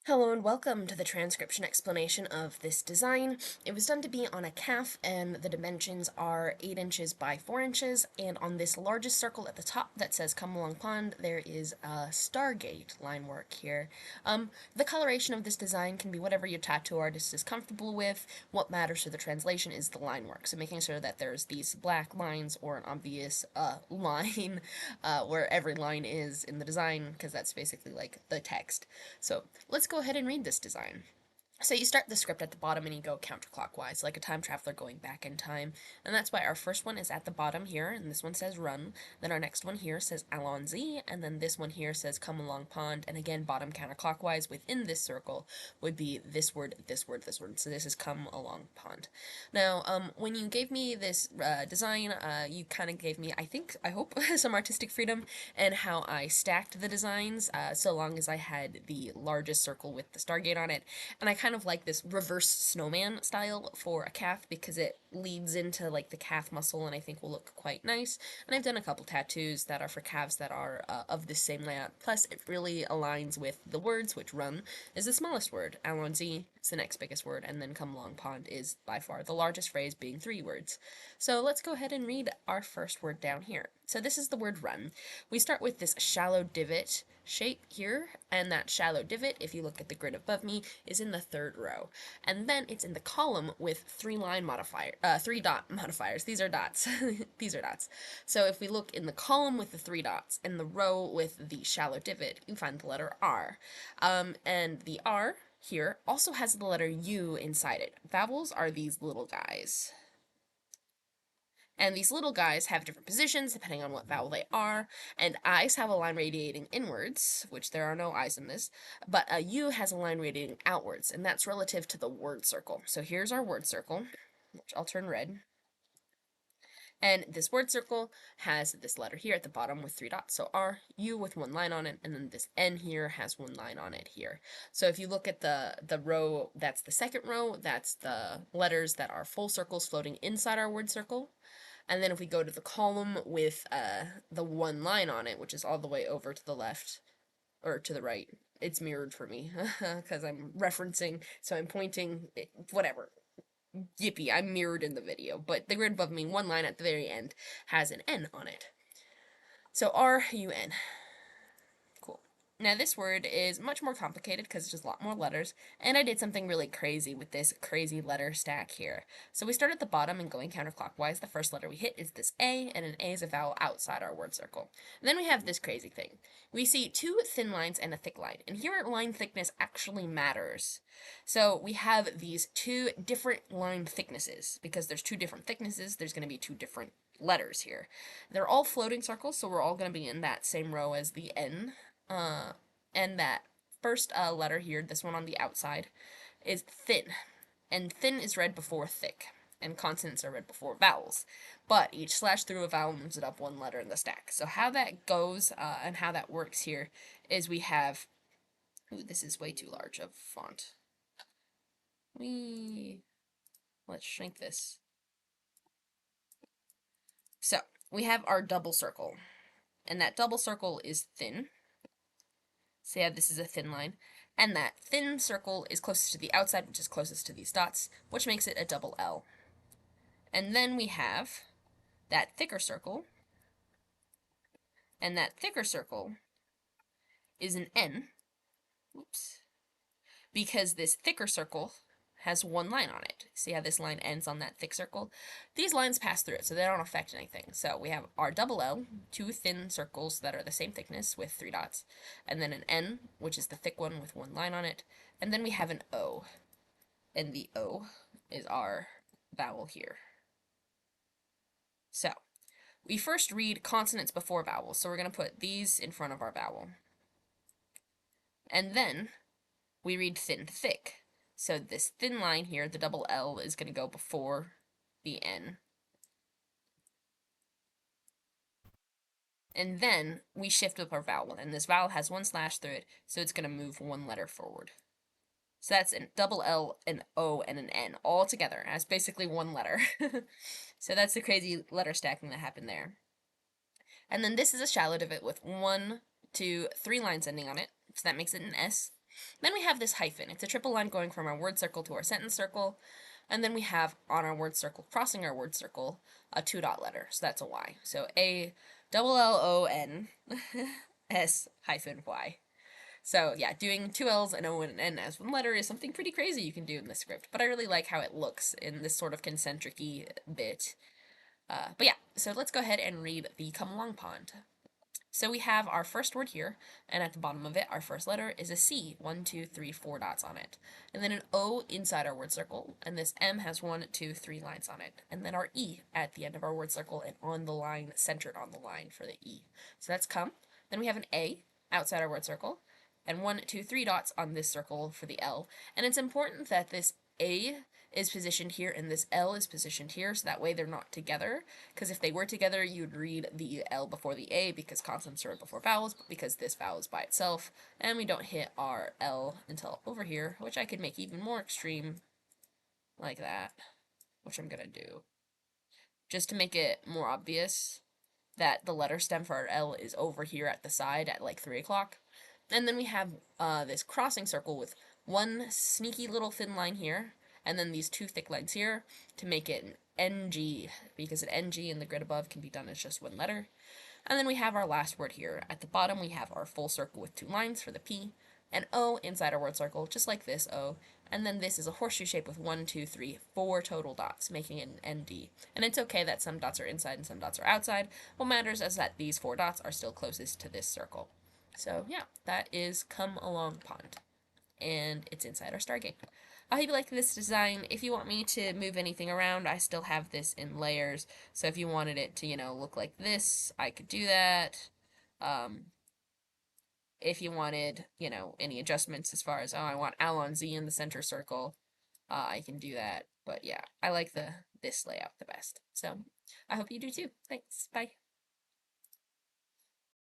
Hello and welcome to the transcription explanation of this design. It was done to be on a calf, and the dimensions are 8 inches by 4 inches, and on this largest circle at the top that says come along pond, there is a stargate line work here. The coloration of this design can be whatever your tattoo artist is comfortable with. What matters for the translation is the line work, so making sure that there's these black lines or an obvious line where every line is in the design, because that's basically like the text. So let's go ahead and read this design. So you start the script at the bottom and you go counterclockwise, like a time traveler going back in time. And that's why our first one is at the bottom here, and this one says run. Then our next one here says allons-y, and then this one here says come along pond. And again, bottom counterclockwise within this circle would be this word, this word, this word. So this is come along pond. Now, when you gave me this design, you kind of gave me, I hope, some artistic freedom in how I stacked the designs, so long as I had the largest circle with the Stargate on it. And I kind of like this reverse snowman style for a calf because it leads into like the calf muscle and I think will look quite nice. And I've done a couple tattoos that are for calves that are of the same layout. Plus, it really aligns with the words, which run is the smallest word, allons-y is the next biggest word, and then come along pond is by far the largest phrase, being 3 words. So let's go ahead and read our first word down here. So this is the word run. We start with this shallow divot shape here, and that shallow divot, if you look at the grid above me, is in the 3rd row. And then it's in the column with 3 dot modifiers. These are dots. These are dots. So if we look in the column with the 3 dots and the row with the shallow divot, you find the letter R. And the R here also has the letter U inside it. Vowels are these little guys. And these little guys have different positions depending on what vowel they are, and I's have a line radiating inwards, which there are no I's in this, but a U has a line radiating outwards, and that's relative to the word circle. So here's our word circle, which I'll turn red. And this word circle has this letter here at the bottom with 3 dots. So R, U with 1 line on it, and then this N here has 1 line on it here. So if you look at the row, that's the 2nd row, that's the letters that are full circles floating inside our word circle. And then if we go to the column with the 1 line on it, which is all the way over to the left, or to the right, it's mirrored for me, because I'm referencing, so I'm pointing, whatever. Yippee, I'm mirrored in the video, but the grid above me, 1 line at the very end, has an N on it. So R-U-N. Cool. Now this word is much more complicated because it's just a lot more letters, and I did something really crazy with this crazy letter stack here. So we start at the bottom and going counterclockwise. The first letter we hit is this A, and an A is a vowel outside our word circle. And then we have this crazy thing. We see 2 thin lines and a thick line, and here line thickness actually matters. So we have these 2 different line thicknesses. Because there's 2 different thicknesses, there's going to be 2 different letters here. They're all floating circles, so we're all going to be in that same row as the N. And that first letter here, this one on the outside, is thin. And thin is read before thick. And consonants are read before vowels. But each slash through a vowel moves it up 1 letter in the stack. So how that goes and how that works here is we have... Ooh, this is way too large of font. Let's shrink this. So, we have our double circle. And that double circle is thin. So yeah, this is a thin line. And that thin circle is closest to the outside, which is closest to these dots, which makes it a double L. And then we have that thicker circle. And that thicker circle is an N. Oops. Because this thicker circle has 1 line on it. See how this line ends on that thick circle? These lines pass through it, so they don't affect anything. So we have our double L, 2 thin circles that are the same thickness with 3 dots, and then an N, which is the thick one with 1 line on it, and then we have an O, and the O is our vowel here. So, we first read consonants before vowels, so we're going to put these in front of our vowel. And then we read thin to thick. So this thin line here, the double L, is going to go before the N. And then we shift up our vowel, and this vowel has 1 slash through it, so it's going to move 1 letter forward. So that's a double L, an O, and an N all together as basically 1 letter. So that's the crazy letter stacking that happened there. And then this is a shallow divot with 1, 2, 3 lines ending on it, so that makes it an S. Then we have this hyphen. It's a triple line going from our word circle to our sentence circle. And then we have on our word circle, crossing our word circle, a 2-dot letter. So that's a Y. So ALLONS-Y. So yeah, doing 2 L's, an O, and an N as one letter is something pretty crazy you can do in this script. But I really like how it looks in this sort of concentric-y bit. But yeah, so let's go ahead and read the come along pond. So we have our first word here, and at the bottom of it, our first letter is a C, 1, 2, 3, 4 dots on it. And then an O inside our word circle, and this M has 1, 2, 3 lines on it. And then our E at the end of our word circle and on the line, centered on the line for the E. So that's come. Then we have an A outside our word circle, and 1, 2, 3 dots on this circle for the L. And it's important that this A is positioned here and this L is positioned here, so that way they're not together, because if they were together you'd read the L before the A because consonants are before vowels, but because this vowel is by itself, and we don't hit our L until over here, which I could make even more extreme like that, which I'm gonna do just to make it more obvious that the letter stem for our L is over here at the side at like 3 o'clock. And then we have this crossing circle with one sneaky little thin line here, and then these 2 thick lines here to make it an NG, because an NG in the grid above can be done as just one letter. And then we have our last word here. At the bottom, we have our full circle with 2 lines for the P, and O inside our word circle, just like this O. And then this is a horseshoe shape with 1, 2, 3, 4 total dots, making it an ND. And it's okay that some dots are inside and some dots are outside. What matters is that these 4 dots are still closest to this circle. So yeah, that is Come Along Pond, and it's inside our stargate. I hope you like this design. If you want me to move anything around, I still have this in layers, so if you wanted it to, look like this, I could do that. If you wanted, any adjustments as far as, I want allons-y in the center circle, I can do that. But yeah, I like this layout the best. So I hope you do too. Thanks. Bye.